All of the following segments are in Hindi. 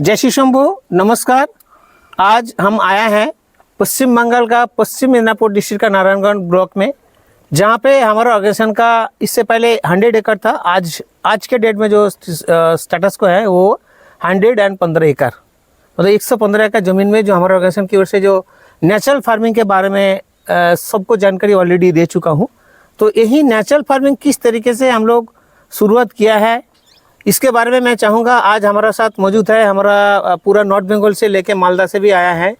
जय श्री शंभू, नमस्कार। आज हम आया हैं पश्चिम बंगाल का पश्चिम मिदनापुर डिस्ट्रिक्ट का नारायणगंज ब्लॉक में, जहाँ पे हमारा ऑर्गेनाइजेशन का इससे पहले 100 एकड़ था। आज के डेट में जो स्टेटस को है वो 115 एकड़, मतलब 115 एकड़ ज़मीन में जो हमारा ऑर्गेनाइजेशन की ओर से जो नेचुरल फार्मिंग के बारे में सबको जानकारी ऑलरेडी दे चुका हूँ। तो यही नेचुरल फार्मिंग किस तरीके से हम लोग शुरुआत किया है, इसके बारे में मैं चाहूँगा। आज हमारा साथ मौजूद है, हमारा पूरा नॉर्थ बंगाल से लेके मालदा से भी आया है,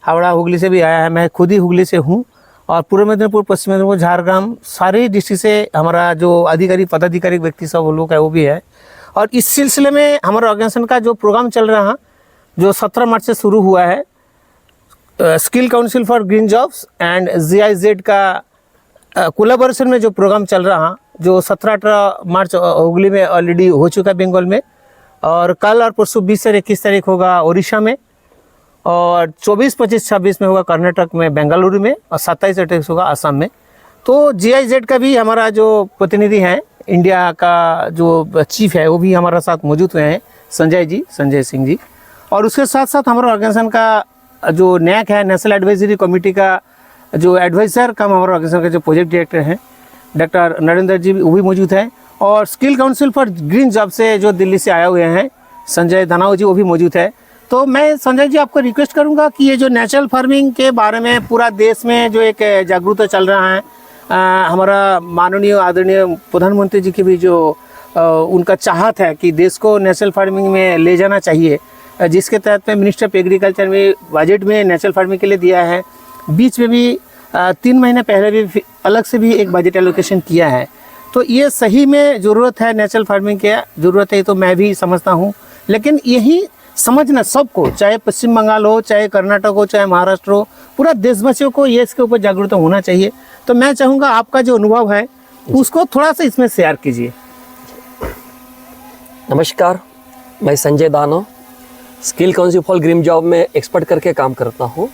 हावड़ा हुगली से भी आया है, मैं खुद ही हुगली से हूँ, और पूर्व मेदिनीपुर, पश्चिम मेदिनीपुर, झारग्राम, सारी डिस्ट्रिक्ट से हमारा जो अधिकारी पदाधिकारी व्यक्ति सब लोग है वो भी है। और इस सिलसिले में हमारा ऑर्गेनाइजेशन का जो प्रोग्राम चल रहा है, जो 17 मार्च से शुरू हुआ है, skill council for green jobs and GIZ का कोलैबोरेशन में जो प्रोग्राम चल रहा है, जो 17-18 मार्च हुगली में ऑलरेडी हो चुका है बंगाल में, और कल और परसों 20 से 21 तारीख होगा उड़ीसा में, और 24, 25, 26 में होगा कर्नाटक में बेंगलुरु में, और 27 तारीख होगा असम में। तो GIZ का भी हमारा जो प्रतिनिधि हैं, इंडिया का जो चीफ है वो भी हमारा साथ मौजूद हुए हैं, संजय सिंह जी। और उसके साथ साथ हमारा ऑर्गेनाइजेशन का जो NAC है, नेशनल एडवाइजरी कमेटी का जो एडवाइज़र का हमारा ऑर्गेनाइजेशन का जो प्रोजेक्ट डायरेक्टर हैं डॉक्टर नरेंद्र जी, वो भी मौजूद हैं। और skill council for green job से जो दिल्ली से आए हुए हैं संजय धनाव जी, वो भी मौजूद है। तो मैं संजय जी आपको रिक्वेस्ट करूंगा कि ये जो नेचुरल फार्मिंग के बारे में पूरा देश में जो एक जागरूकता चल रहा है, हमारा माननीय आदरणीय प्रधानमंत्री जी की भी जो उनका चाहत है कि देश को नेचुरल फार्मिंग में ले जाना चाहिए, जिसके तहत में मिनिस्टर ऑफ एग्रीकल्चर में बजट में नेचुरल फार्मिंग के लिए दिया है। बीच में भी 3 महीने पहले भी अलग से भी एक बजट एलोकेशन किया है। तो ये सही में ज़रूरत है, नेचुरल फार्मिंग की ज़रूरत है, तो मैं भी समझता हूँ। लेकिन यही समझना सबको, चाहे पश्चिम बंगाल हो, चाहे कर्नाटक हो, चाहे महाराष्ट्र हो, पूरा देशवासियों को ये इसके ऊपर जागरूकता होना चाहिए। तो मैं चाहूँगा आपका जो अनुभव है उसको थोड़ा सा इसमें शेयर कीजिए। नमस्कार, मैं संजय दानो, skill council for green job में एक्सपर्ट करके काम करता हूँ।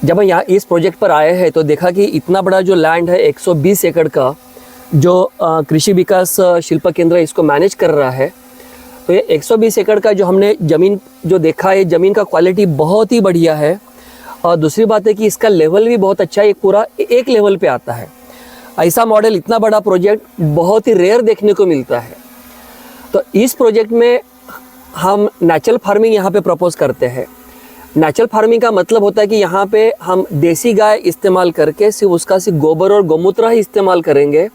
जब हम यहाँ इस प्रोजेक्ट पर आए हैं तो देखा कि इतना बड़ा जो लैंड है 120 एकड़ का, जो कृषि विकास शिल्प केंद्र इसको मैनेज कर रहा है। तो ये 120 एकड़ का जो हमने ज़मीन जो देखा है, ज़मीन का क्वालिटी बहुत ही बढ़िया है। और दूसरी बात है कि इसका लेवल भी बहुत अच्छा है, एक पूरा एक लेवल पे आता है। ऐसा मॉडल, इतना बड़ा प्रोजेक्ट बहुत ही रेयर देखने को मिलता है। तो इस प्रोजेक्ट में हम नेचुरल फार्मिंग यहाँ पे प्रपोज करते हैं। नेचुरल फार्मिंग का मतलब होता है कि यहाँ पे हम देसी गाय इस्तेमाल करके सिर्फ गोबर और गौमूत्र ही इस्तेमाल करेंगे।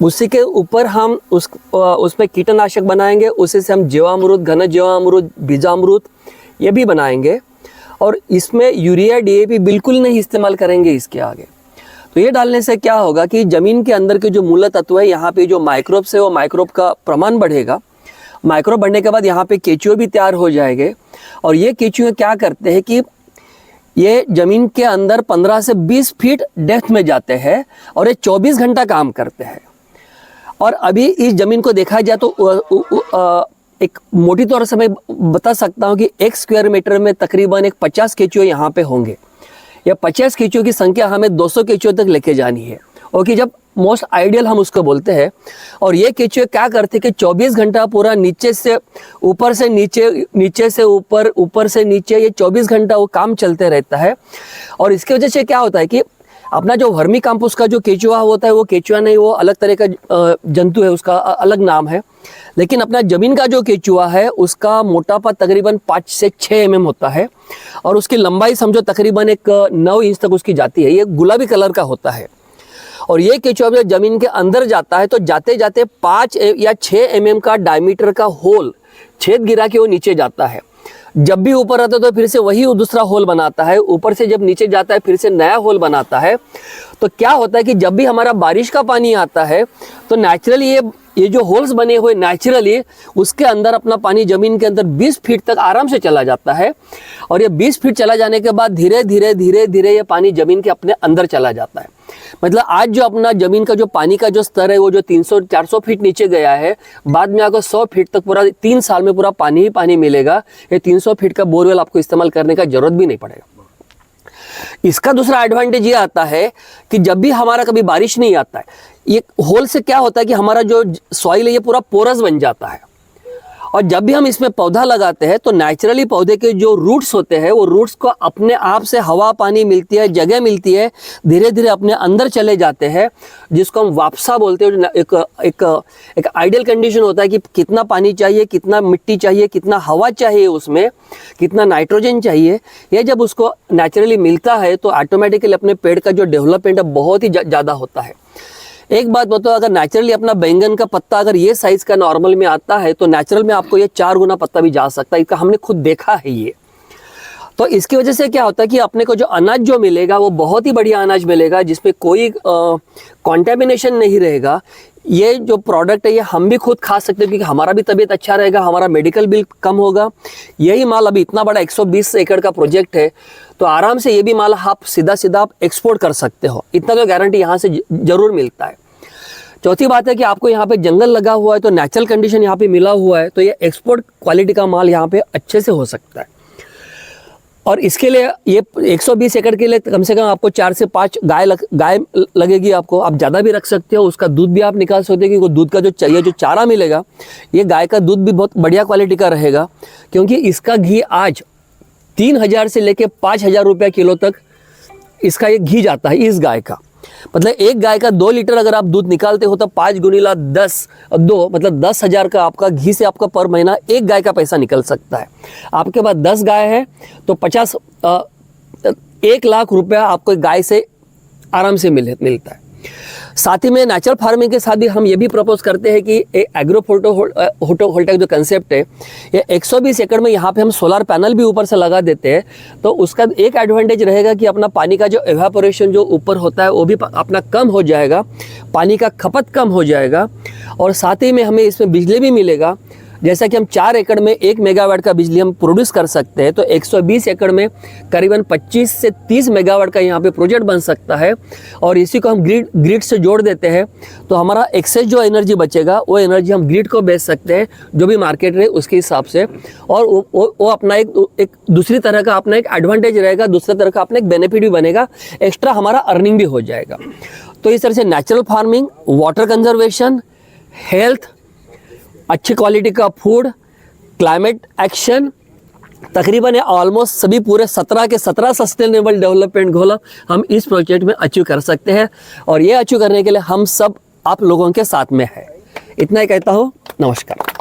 उसी के ऊपर हम उसमें कीटनाशक बनाएंगे, उसी से हम जीवामृत, घन जीवामृत, बीजामृत ये भी बनाएंगे। और इसमें यूरिया DAP बिल्कुल नहीं इस्तेमाल करेंगे इसके आगे। तो ये डालने से क्या होगा कि ज़मीन के अंदर के जो मूल तत्व है, यहाँ पे जो माइक्रोब्स है वो माइक्रोब का प्रमाण बढ़ेगा। माइक्रोब बढ़ने के बाद यहाँ पे केचुए भी तैयार हो जाएंगे। और ये केचुए क्या करते हैं कि ये ज़मीन के अंदर 15 से 20 फीट डेप्थ में जाते हैं और ये 24 घंटा काम करते हैं। और अभी इस ज़मीन को देखा जाए तो एक मोटी तौर से मैं बता सकता हूँ कि 1 स्क्वायर मीटर में तकरीबन एक 50 केचुए यहाँ पे होंगे। या 50 केचुए की संख्या हमें 200 केचुए तक लेके जानी है, और कि जब मोस्ट आइडियल हम उसको बोलते हैं। और ये केचुए क्या करते हैं कि 24 घंटा पूरा नीचे से ऊपर से नीचे, नीचे से ऊपर, ऊपर से नीचे, ये 24 घंटा वो काम चलते रहता है। और इसकी वजह से क्या होता है कि अपना जो वर्मी कंपोस्ट का जो केचुआ होता है, वो केचुआ नहीं, वो अलग तरह का जंतु है, उसका अलग नाम है। लेकिन अपना ज़मीन का जो केचुआ है उसका मोटापा तकरीबन 5 से 6 mm होता है, और उसकी लंबाई समझो तकरीबन एक 9 इंच तक उसकी जाती है। ये गुलाबी कलर का होता है। और ये केचुआ जब ज़मीन के अंदर जाता है तो जाते जाते 5 या 6 mm का डायमीटर का होल, छेद गिरा के वो नीचे जाता है। जब भी ऊपर आता है तो फिर से वही दूसरा होल बनाता है, ऊपर से जब नीचे जाता है फिर से नया होल बनाता है। तो क्या होता है कि जब भी हमारा बारिश का पानी आता है तो नेचुरली ये जो होल्स बने हुए नेचुरली उसके अंदर अपना पानी ज़मीन के अंदर 20 फीट तक आराम से चला जाता है। और ये 20 फीट चला जाने के बाद धीरे धीरे धीरे धीरे ये पानी ज़मीन के अपने अंदर चला जाता है। मतलब आज जो अपना ज़मीन का जो पानी का जो स्तर है वो जो 300-400 फीट नीचे गया है, बाद में आपको 100 फीट तक पूरा 3 साल में पूरा पानी ही पानी मिलेगा। ये 300 फीट का बोरवेल आपको इस्तेमाल करने का जरूरत भी नहीं पड़ेगा। इसका दूसरा एडवांटेज ये आता है कि जब भी हमारा कभी बारिश नहीं आता है, ये होल से क्या होता है कि हमारा जो सॉइल है ये पूरा पोरस बन जाता है। और जब भी हम इसमें पौधा लगाते हैं तो नेचुरली पौधे के जो रूट्स होते हैं वो रूट्स को अपने आप से हवा पानी मिलती है, जगह मिलती है, धीरे धीरे अपने अंदर चले जाते हैं, जिसको हम वापसा बोलते हैं। जो एक आइडियल कंडीशन होता है कि कितना पानी चाहिए, कितना मिट्टी चाहिए, कितना हवा चाहिए, उसमें कितना नाइट्रोजन चाहिए। ये जब उसको नेचुरली मिलता है तो ऑटोमेटिकली अपने पेड़ का जो डेवलपमेंट है बहुत ही ज़्यादा होता है। एक बात बताओ, अगर नेचुरली अपना बैंगन का पत्ता अगर ये साइज का नॉर्मल में आता है तो नेचुरल में आपको ये 4 गुना पत्ता भी जा सकता है। इसका हमने खुद देखा है ये। तो इसकी वजह से क्या होता है कि अपने को जो अनाज जो मिलेगा वो बहुत ही बढ़िया अनाज मिलेगा, जिसमें कोई कॉन्टेमिनेशन नहीं रहेगा। ये जो प्रोडक्ट है ये हम भी खुद खा सकते हैं क्योंकि हमारा भी तबीयत अच्छा रहेगा, हमारा मेडिकल बिल कम होगा। यही माल अभी इतना बड़ा 120 एकड़ का प्रोजेक्ट है तो आराम से ये भी माल आप सीधा आप एक्सपोर्ट कर सकते हो, इतना तो गारंटी यहाँ से जरूर मिलता है। चौथी बात है कि आपको यहाँ पे जंगल लगा हुआ है तो नेचुरल कंडीशन यहाँ पे मिला हुआ है, तो ये एक्सपोर्ट क्वालिटी का माल यहाँ पे अच्छे से हो सकता है। और इसके लिए ये 120 एकड़ के लिए कम से कम आपको 4 से 5 गाय लगेगी आपको। आप ज़्यादा भी रख सकते हो, उसका दूध भी आप निकाल सकते हो क्योंकि दूध का जो चाहिए जो चारा मिलेगा ये गाय का दूध भी बहुत बढ़िया क्वालिटी का रहेगा, क्योंकि इसका घी आज 3000 से लेके 5000 रुपये किलो तक इसका ये घी जाता है इस गाय का। मतलब एक गाय का 2 लीटर अगर आप दूध निकालते हो तो 5 गुणिला 10 2 मतलब 10,000 का आपका घी से आपका पर महीना एक गाय का पैसा निकल सकता है। आपके पास 10 गाय है तो 1 लाख रुपया आपको गाय से आराम से मिलता है। साथ ही में नेचुरल फार्मिंग के साथ भी हम ये भी प्रपोज करते हैं कि एग्रो फोटोवोल्टाइक जो कंसेप्ट है ये 120 एकड़ में यहाँ पे हम सोलर पैनल भी ऊपर से लगा देते हैं तो उसका एक एडवांटेज रहेगा कि अपना पानी का जो एवापोरेशन जो ऊपर होता है वो भी अपना कम हो जाएगा, पानी का खपत कम हो जाएगा और साथ ही में हमें इसमें बिजली भी मिलेगा। जैसा कि हम 4 एकड़ में 1 मेगावाट का बिजली हम प्रोड्यूस कर सकते हैं तो 120 एकड़ में करीबन 25 से 30 मेगावाट का यहाँ पे प्रोजेक्ट बन सकता है। और इसी को हम ग्रिड से जोड़ देते हैं तो हमारा एक्सेस जो एनर्जी बचेगा वो एनर्जी हम ग्रिड को बेच सकते हैं जो भी मार्केट रहे उसके हिसाब से। और वो अपना एक दूसरी तरह का अपना एक एडवांटेज रहेगा, दूसरे तरह का अपना एक बेनिफिट भी बनेगा, एक्स्ट्रा हमारा अर्निंग भी हो जाएगा। तो इस तरह से natural farming, water conservation, health, अच्छी क्वालिटी का फूड, क्लाइमेट एक्शन, तकरीबन ऑलमोस्ट सभी पूरे 17 के 17 सस्टेनेबल डेवलपमेंट गोल हम इस प्रोजेक्ट में अचीव कर सकते हैं और ये अचीव करने के लिए हम सब आप लोगों के साथ में है। इतना ही कहता हूँ, नमस्कार।